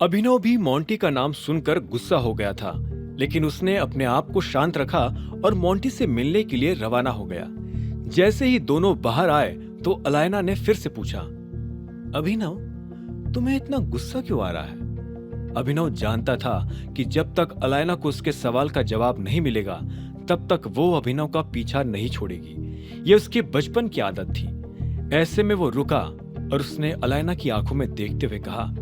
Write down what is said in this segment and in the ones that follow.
अभिनव भी मोंटी का नाम सुनकर गुस्सा हो गया था, लेकिन उसने अपने आप को शांत रखा और मोंटी से मिलने के लिए रवाना हो गया। जैसे ही दोनों बाहर आए तो अलायना ने फिर से पूछा, अभिनव, तुम्हें इतना गुस्सा क्यों आ रहा है? अभिनव जानता था कि जब तक अलायना को उसके सवाल का जवाब नहीं मिलेगा तब तक वो अभिनव का पीछा नहीं छोड़ेगी। ये उसके बचपन की आदत थी। ऐसे में वो रुका और उसने अलायना की आंखों में देखते हुए कहा,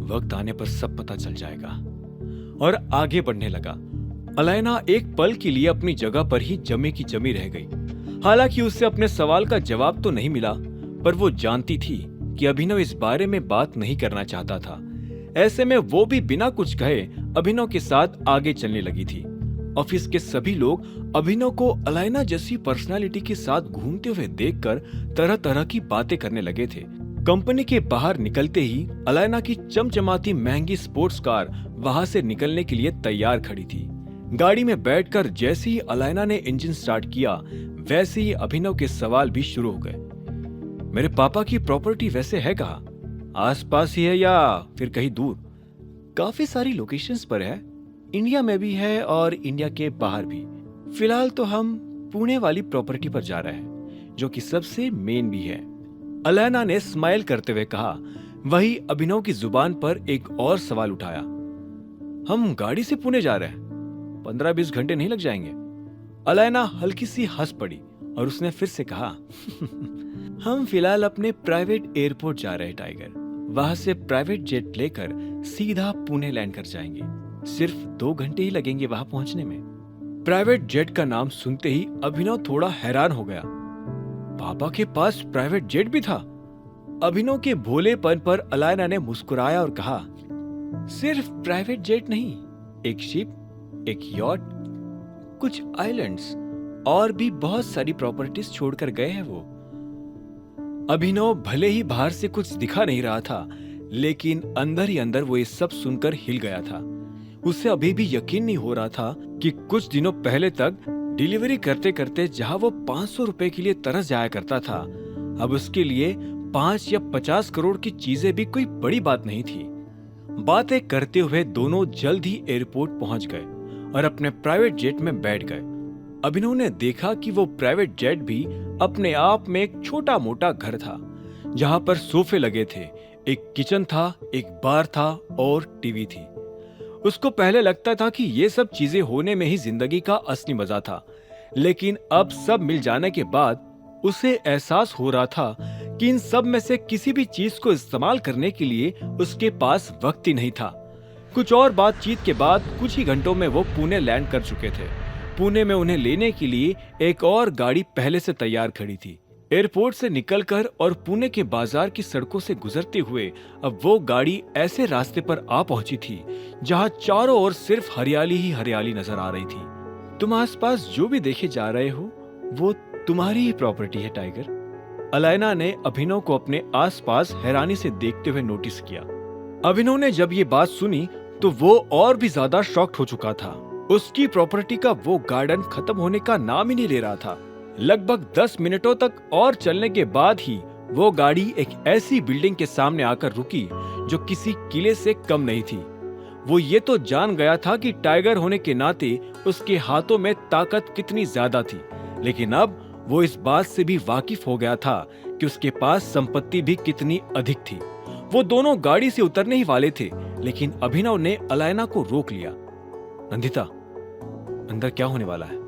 वक्त आने पर सब पता चल जाएगा, और आगे बढ़ने लगा। अलायना एक पल के लिए अपनी जगह पर ही जमी की जमी रह गई। हालांकि उसे अपने सवाल का जवाब तो नहीं मिला, पर वो जानती थी कि अभिनव इस बारे में बात नहीं करना चाहता था। ऐसे में वो भी बिना कुछ कहे अभिनव के साथ आगे चलने लगी थी। ऑफिस के सभी लोग अभिनव को अलायना जैसी पर्सनालिटी के साथ घूमते हुए देखकर तरह तरह की बातें करने लगे थे। कंपनी के बाहर निकलते ही अलायना की चमचमाती महंगी स्पोर्ट्स कार वहां से निकलने के लिए तैयार खड़ी थी। गाड़ी में बैठकर जैसे ही अलायना ने इंजन स्टार्ट किया, वैसे ही अभिनव के सवाल भी शुरू हो गए। मेरे पापा की प्रॉपर्टी वैसे है कहाँ? आसपास ही है या फिर कहीं दूर? काफी सारी लोकेशंस पर है, इंडिया में भी है और इंडिया के बाहर भी। फिलहाल तो हम पुणे वाली प्रॉपर्टी पर जा रहे हैं, जो कि सबसे मेन भी है, अलायना ने स्माइल करते हुए कहा। वही अभिनव की जुबान पर एक और सवाल उठाया, हम गाड़ी से पुणे जा रहे हैं, 15-20 घंटे नहीं लग जाएंगे? अलायना हल्की सी हंस पड़ी और उसने फिर से कहा, हम फिलहाल अपने प्राइवेट एयरपोर्ट जा रहे हैं टाइगर। वहां से प्राइवेट जेट लेकर सीधा पुणे लैंड कर जाएंगे। सिर्फ 2 घंटे ही लगेंगे वहां पहुंचने में। प्राइवेट जेट का नाम सुनते ही अभिनव थोड़ा हैरान हो गया। पापा के पास प्राइवेट जेट भी था? अभिनव के भोलेपन पर अलायना ने मुस्कुराया और कहा, सिर्फ प्राइवेट जेट नहीं, एक शिप, एक यॉट, कुछ आइलैंड्स और भी बहुत सारी प्रॉपर्टीज छोड़कर गए हैं वो। अभिनव भले ही बाहर से कुछ दिखा नहीं रहा था, लेकिन अंदर ही अंदर वो ये सब सुनकर हिल गया था। उसे अभी भी यकीन नहीं हो रहा था कि कुछ दिनों पहले तक डिलीवरी करते करते जहां वो 500 रुपए के लिए तरस जाया करता था, अब उसके लिए 5 या 50 करोड़ की चीजें भी कोई बड़ी बात नहीं थी। बातें करते हुए दोनों जल्द ही एयरपोर्ट पहुंच गए और अपने प्राइवेट जेट में बैठ गए। अभिनव ने देखा कि वो प्राइवेट जेट भी अपने आप में एक छोटा मोटा घर था, जहां पर सोफे लगे थे, एक किचन था, एक बार था और टीवी थी। उसको पहले लगता था कि ये सब चीजें होने में ही जिंदगी का असली मजा था, लेकिन अब सब मिल जाने के बाद उसे एहसास हो रहा था कि इन सब में से किसी भी चीज को इस्तेमाल करने के लिए उसके पास वक्त ही नहीं था। कुछ और बातचीत के बाद कुछ ही घंटों में वो पुणे लैंड कर चुके थे। पुणे में उन्हें लेने के लिए एक और गाड़ी पहले से तैयार खड़ी थी। एयरपोर्ट से निकलकर और पुणे के बाजार की सड़कों से गुजरते हुए अब वो गाड़ी ऐसे रास्ते पर आ पहुंची थी जहां चारों ओर सिर्फ हरियाली ही हरियाली नजर आ रही थी। तुम आसपास जो भी देखे जा रहे हो वो तुम्हारी ही प्रॉपर्टी है टाइगर। अलायना ने अभिनव को अपने आसपास हैरानी से देखते हुए नोटिस किया। अभिनव ने जब ये बात सुनी तो वो और भी ज्यादा शॉक्ड हो चुका था। उसकी प्रॉपर्टी का वो गार्डन खत्म होने का नाम ही नहीं ले रहा था। लगभग 10 मिनटों तक और चलने के बाद ही वो गाड़ी एक ऐसी बिल्डिंग के सामने आकर रुकी जो किसी किले से कम नहीं थी। वो ये तो जान गया था कि टाइगर होने के नाते उसके हाथों में ताकत कितनी ज्यादा थी, लेकिन अब वो इस बात से भी वाकिफ हो गया था कि उसके पास संपत्ति भी कितनी अधिक थी। वो दोनों गाड़ी से उतरने ही वाले थे, लेकिन अभिनव ने अलायना को रोक लिया। नंदिता, अंदर क्या होने वाला है?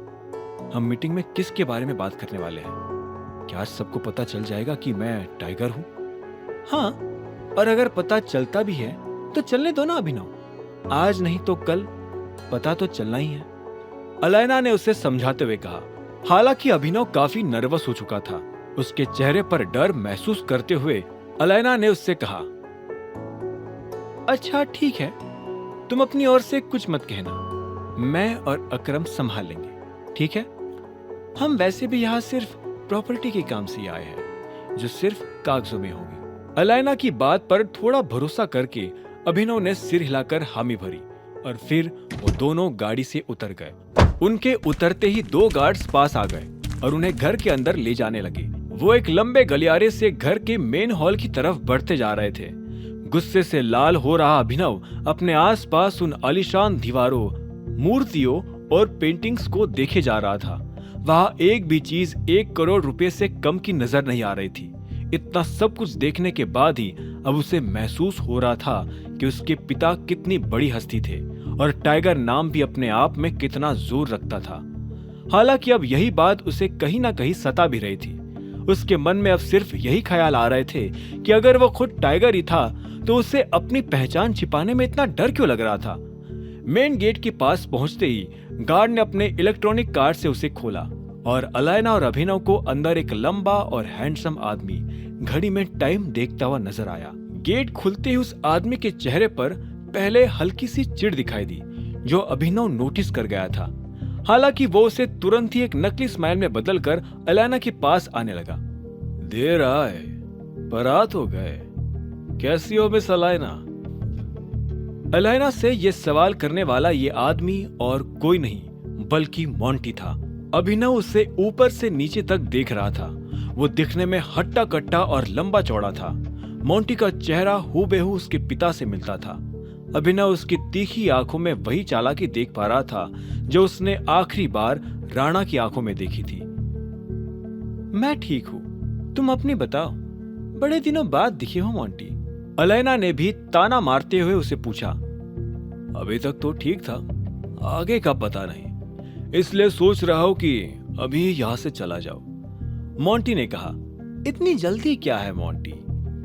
हम मीटिंग में किसके बारे में बात करने वाले हैं? क्या आज सबको पता चल जाएगा कि मैं टाइगर हूँ? हाँ, और अगर पता चलता भी है तो चलने दो ना अभिनव, आज नहीं तो कल पता तो चलना ही है, अलायना ने उसे समझाते हुए कहा। हालांकि अभिनव काफी नर्वस हो चुका था। उसके चेहरे पर डर महसूस करते हुए अलायना ने उससे कहा, अच्छा ठीक है, तुम अपनी ओर से कुछ मत कहना, मैं और अकरम संभाल लेंगे, ठीक है? हम वैसे भी यहाँ सिर्फ प्रॉपर्टी के काम से आए हैं, जो सिर्फ कागजों में होगी। अलायना की बात पर थोड़ा भरोसा करके अभिनव ने सिर हिलाकर हामी भरी और फिर वो दोनों गाड़ी से उतर गए। उनके उतरते ही 2 गार्ड्स पास आ गए और उन्हें घर के अंदर ले जाने लगे। वो एक लंबे गलियारे से घर के मेन हॉल की तरफ बढ़ते जा रहे थे। गुस्से से लाल हो रहा अभिनव अपने आसपास उन आलीशान दीवारों, मूर्तियों और पेंटिंग्स को देखे जा रहा था। वहां एक भी चीज 1 करोड़ रुपए से कम की नजर नहीं आ रही थी। इतना सब कुछ देखने के बाद ही अब उसे महसूस हो रहा था कि उसके पिता कितनी बड़ी हस्ती थे और टाइगर नाम भी अपने आप में कितना जोर रखता था। हालांकि अब यही बात उसे कहीं ना कहीं सता भी रही थी। उसके मन में अब सिर्फ यही ख्याल आ रहे थे कि अगर वो खुद टाइगर ही था तो उसे अपनी पहचान छिपाने में इतना डर क्यों लग रहा था। मेन गेट के पास पहुंचते ही गार्ड ने अपने इलेक्ट्रॉनिक कार्ड से उसे खोला और अलायना और अभिनव को अंदर एक लंबा और हैंडसम आदमी घड़ी में टाइम देखता हुआ नजर आया। गेट खुलते ही उस आदमी के चेहरे पर पहले हल्की सी चिढ़ दिखाई दी, जो अभिनव नोटिस कर गया था। हालांकि वो उसे तुरंत ही एक नकली स्माइल में बदलकर अलायना के पास आने लगा। देर आए, बारात हो गए, कैसी हो मिस अलायना? अलायना से ये सवाल करने वाला ये आदमी और कोई नहीं बल्कि मोंटी था। अभिनव उसे ऊपर से नीचे तक देख रहा था। वो दिखने में हट्टा कट्टा और लंबा चौड़ा था। मोंटी का चेहरा हूबहू उसके पिता से मिलता था। अभिनव उसकी तीखी आंखों में वही चालाकी देख पा रहा था जो उसने आखिरी बार राणा की आंखों में देखी थी। मैं ठीक हूँ, तुम अपनी बताओ, बड़े दिनों बाद दिखे हो मोंटी। अलायना ने भी ताना मारते हुए उसे पूछा। अभी तक तो ठीक था, आगे का पता नहीं, इसलिए सोच रहा हूं कि अभी यहां से चला जाओ। मोंटी ने कहा। इतनी जल्दी क्या है मोंटी,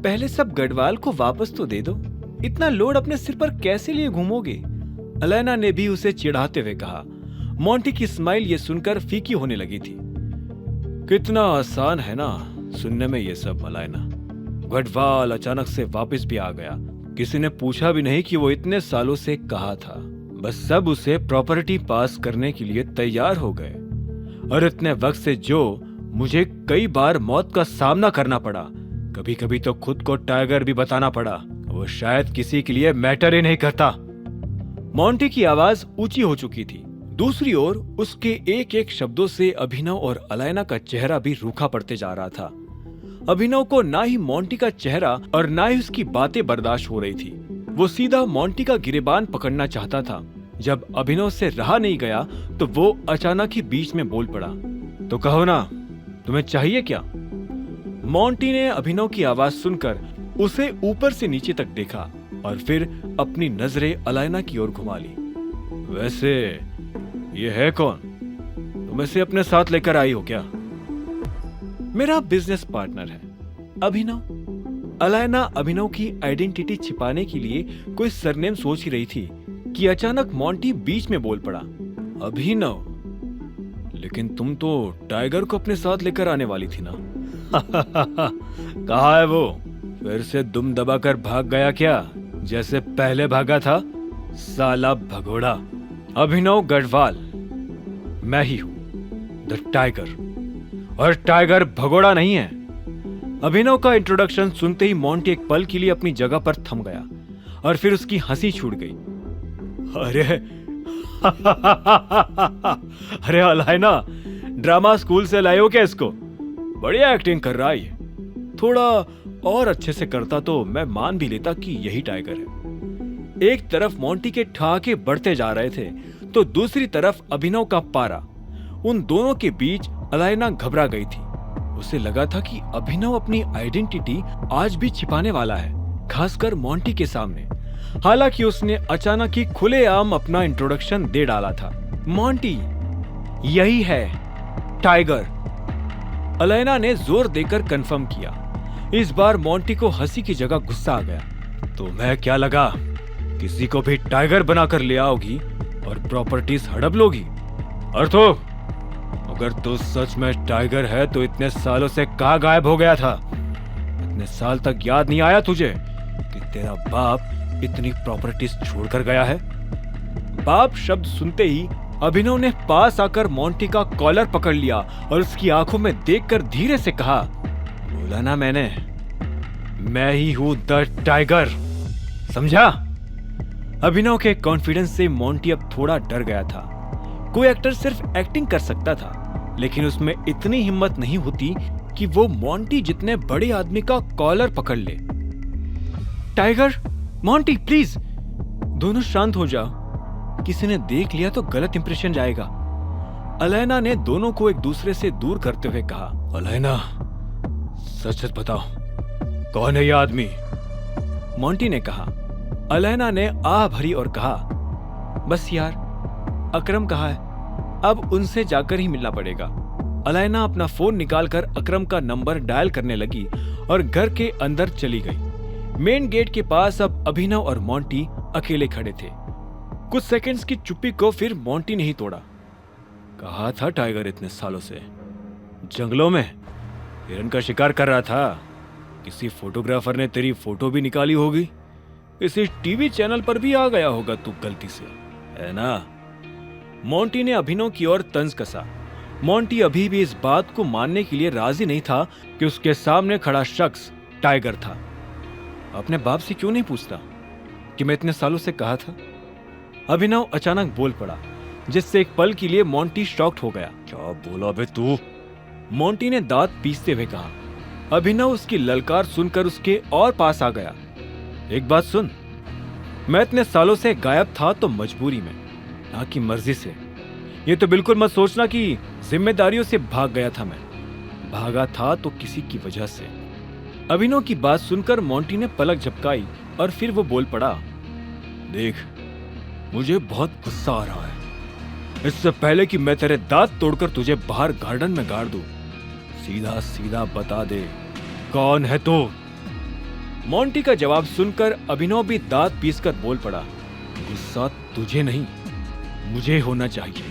पहले सब गढ़वाल को वापस तो दे दो। इतना लोड अपने सिर पर कैसे लिए घूमोगे? अलायना ने भी उसे चिढ़ाते हुए कहा। मोंटी की स्माइल ये सुनकर फीकी होने लगी थी। कितना आसान है ना सुनने में ये सब अलायना। गढ़वाल अचानक से वापस भी आ गया। किसी ने पूछा भी नहीं कि वो इतने सालों से कहाँ था। बस सब उसे प्रॉपर्टी पास करने के लिए तैयार हो गए। और इतने वक्त से जो मुझे कई बार मौत का सामना करना पड़ा, कभी कभी तो खुद को टाइगर भी बताना पड़ा, वो शायद किसी के लिए मैटर ही नहीं करता। मोंटी की आवाज ऊंची हो चुकी थी। दूसरी ओर उसके एक एक शब्दों से अभिनव और अलायना का चेहरा भी रूखा पड़ते जा रहा था। अभिनव को ना ही मोंटी का चेहरा और ना ही उसकी बातें बर्दाश्त हो रही थी। वो सीधा मोंटी का गिरेबान पकड़ना चाहता था। जब अभिनव से रहा नहीं गया तो वो अचानक ही बीच में बोल पड़ा। तो कहो ना, तुम्हें चाहिए क्या? मोंटी ने अभिनव की आवाज सुनकर उसे ऊपर से नीचे तक देखा और फिर अपनी नजरें अलायना की ओर घुमा ली। वैसे ये है कौन? तुम इसे अपने साथ लेकर आई हो क्या? मेरा बिजनेस पार्टनर है अभिनव। अलायना अभिनव की आइडेंटिटी छिपाने के लिए कोई सरनेम सोच ही रही थी कि अचानक मोंटी बीच में बोल पड़ा। अभिनव? लेकिन तुम तो टाइगर को अपने साथ लेकर आने वाली थी ना? कहाँ है वो? फिर से दुम दबाकर भाग गया क्या, जैसे पहले भागा था? साला भगोड़ा। अभिनव गढ़वाल मैं ही हूं, द टाइगर। और टाइगर भगोड़ा नहीं है। अभिनव का इंट्रोडक्शन सुनते ही मोंटी एक पल के लिए अपनी जगह पर थम गया और फिर उसकी हंसी छूट गई। अरे अरे अलायना, ड्रामा स्कूल से लाए हो क्या इसको? बढ़िया एक्टिंग कर रहा है। थोड़ा और अच्छे से करता तो मैं मान भी लेता कि यही टाइगर है। एक तरफ मोंटी के ठहाके बढ़ते जा रहे थे तो दूसरी तरफ अभिनव का पारा। उन दोनों के बीच अलायना घबरा गई थी। उसे लगा था कि अभिनव अपनी आइडेंटिटी आज भी छिपाने वाला है, खासकर मोंटी के सामने। हालांकि उसने अचानक ही खुलेआम अपना इंट्रोडक्शन दे डाला था। मोंटी, यही है टाइगर। अलायना ने जोर देकर कंफर्म किया। इस बार मोंटी को हंसी की जगह गुस्सा आ गया। तो मैं क्या लगा, किसी को भी टाइगर बनाकर ले आओगी और प्रॉपर्टीज हड़प लोगी? और तो अगर तू सच में टाइगर है तो इतने सालों से कहां गायब हो गया था? इतने साल तक याद नहीं आया तुझे कि तेरा बाप इतनी प्रॉपर्टीज छोड़कर गया है? बाप शब्द सुनते ही अभिनव ने पास आकर मोंटी का कॉलर पकड़ लिया और उसकी आंखों में देखकर धीरे से कहा, बोला ना मैंने, मैं ही हूं द टाइगर, समझा? अभिनव के कॉन्फिडेंस से मोंटी अब थोड़ा डर गया था। कोई एक्टर सिर्फ एक्टिंग कर सकता था, लेकिन उसमें इतनी हिम्मत नहीं होती कि वो मोंटी जितने बड़े आदमी का कॉलर पकड़ ले। Tiger, Monty please. दोनों शांत हो जाओ, किसी ने देख लिया तो गलत इंप्रेशन जाएगा। अलायना ने दोनों को एक दूसरे से दूर करते हुए कहा। अलायना, सच सच बताओ, कौन है ये आदमी? मोंटी ने कहा। अलायना ने आह भरी और कहा, बस यार, अकरम कहाँ है, अब उनसे जाकर ही मिलना पड़ेगा। अलायना अपना फोन निकालकर अकरम का नंबर डायल करने लगी और घर के अंदर चली गई। मेन गेट के पास अब अभिनव और मोंटी अकेले खड़े थे। कुछ सेकंड्स की चुप्पी को फिर मोंटी ने ही तोड़ा। कहा था टाइगर इतने सालों से जंगलों में हिरन का शिकार कर रहा था। किसी फोटोग्राफर ने तेरी फोटो भी निकाली होगी, किसी टीवी चैनल पर भी आ गया होगा तू गलती से, है ना? मोंटी ने अभिनव की ओर तंज कसा। मोंटी अभी भी इस बात को मानने के लिए राजी नहीं था कि उसके सामने खड़ा शख्स टाइगर था। अपने बाप से क्यों नहीं पूछता कि मैं इतने सालों से कहा था? अभिनव अचानक बोल पड़ा, जिससे एक पल के लिए मोंटी शॉक्ड हो गया। क्या बोला बे तू? मोंटी ने दांत पीसते हुए कहा। अभिनव उसकी ललकार सुनकर उसके और पास आ गया। एक बात सुन, मैं इतने सालों से गायब था तो मजबूरी में, ना कि मर्जी से। ये तो बिल्कुल मत सोचना कि जिम्मेदारियों से भाग गया था। मैं भागा था तो किसी की वजह से। अभिनव की बात सुनकर मोंटी ने पलक झपकाई और फिर वो बोल पड़ा, देख, मुझे बहुत गुस्सा आ रहा है। इससे पहले कि मैं तेरे दांत तोड़कर तुझे बाहर गार्डन में गाड़ दूं, सीधा सीधा बता दे, कौन है तू? मोंटी का जवाब सुनकर अभिनव भी दांत पीसकर बोल पड़ा, गुस्सा तुझे नहीं, मुझे होना चाहिए,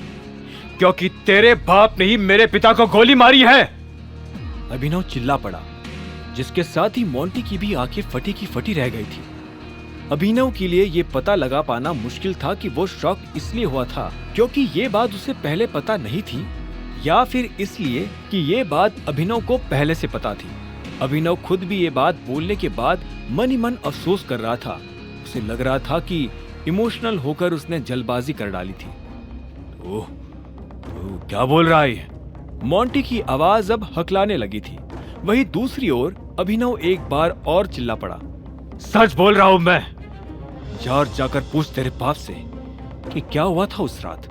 क्योंकि तेरे बाप ने ही मेरे पिता को गोली मारी है। अभिनव चिल्ला पड़ा, जिसके साथ ही मोंटी की भी आंखें फटी की फटी रह गई थी। अभिनव के लिए ये पता लगा पाना मुश्किल था कि वो शॉक इसलिए हुआ था क्योंकि ये बात उसे पहले पता नहीं थी, या फिर इसलिए कि ये बात अभिनव को पहले से पता थी। अभिनव खुद भी ये बात बोलने के बाद मन ही मन अफसोस कर रहा था। उसे लग रहा था कि इमोशनल होकर उसने जल्दबाजी कर डाली थी। ओह, क्या बोल रहा है? मोंटी की आवाज अब हकलाने लगी थी। वहीं दूसरी ओर अभिनव एक बार और चिल्ला पड़ा, सच बोल रहा हूं मैं। जाकर पूछ तेरे बाप से कि क्या हुआ था उस रात।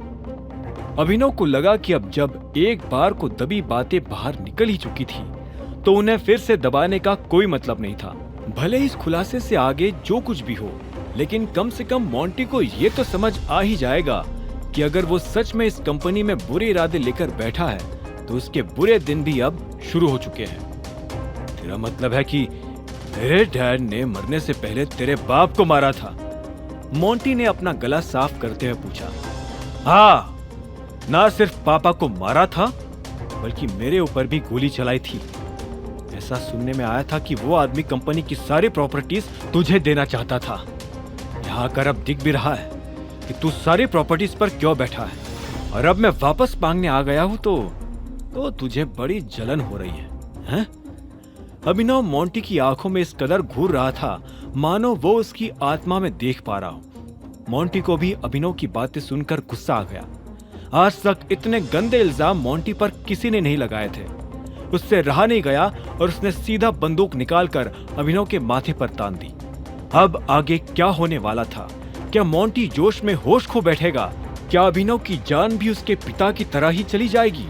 अभिनव को लगा कि अब जब एक बार को दबी बातें बाहर निकल ही चुकी थी तो उन्हें फिर से दबाने का कोई मतलब नहीं था। भले इस खुलासे से आगे जो कुछ भी हो, लेकिन कम से कम मोंटी को ये तो समझ आ ही जाएगा कि अगर वो सच में इस कंपनी में बुरे इरादे लेकर बैठा है तो उसके बुरे दिन भी अब शुरू हो चुके हैं। तेरा मतलब है कि तेरे डैड ने मरने से पहले तेरे बाप को मारा था? मोंटी ने अपना गला साफ करते हुए पूछा। हाँ, ना सिर्फ पापा को मारा था बल्कि मेरे ऊपर भी गोली चलाई थी। ऐसा सुनने में आया था कि वो आदमी कंपनी की सारी प्रॉपर्टीज तुझे देना चाहता था। यहाँ कर अब दिख भी रहा है कि तू सारी प्रॉपर्टीज पर क्यों बैठा है, और अब मैं वापस मांगने आ गया हूँ तो तुझे बड़ी जलन हो रही है? अभिनव मोंटी की आंखों में इस कदर घूर रहा था मानो वो उसकी आत्मा में देख पा रहा हो। मोंटी को भी अभिनव की बातें सुनकर गुस्सा आ गया। आज तक इतने गंदे इल्जाम मोंटी पर किसी ने नहीं लगाए थे। उससे रहा नहीं गया और उसने सीधा बंदूक निकालकर अभिनव के माथे पर तान दी। अब आगे क्या होने वाला था? क्या मोंटी जोश में होश खो बैठेगा? क्या अभिनव की जान भी उसके पिता की तरह ही चली जाएगी,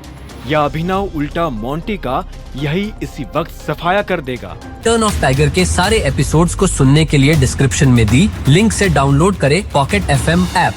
या अभिनव उल्टा मोंटी का यही इसी वक्त सफाया कर देगा? टर्न ऑफ टाइगर के सारे एपिसोड्स को सुनने के लिए डिस्क्रिप्शन में दी लिंक से डाउनलोड करें पॉकेट FM ऐप।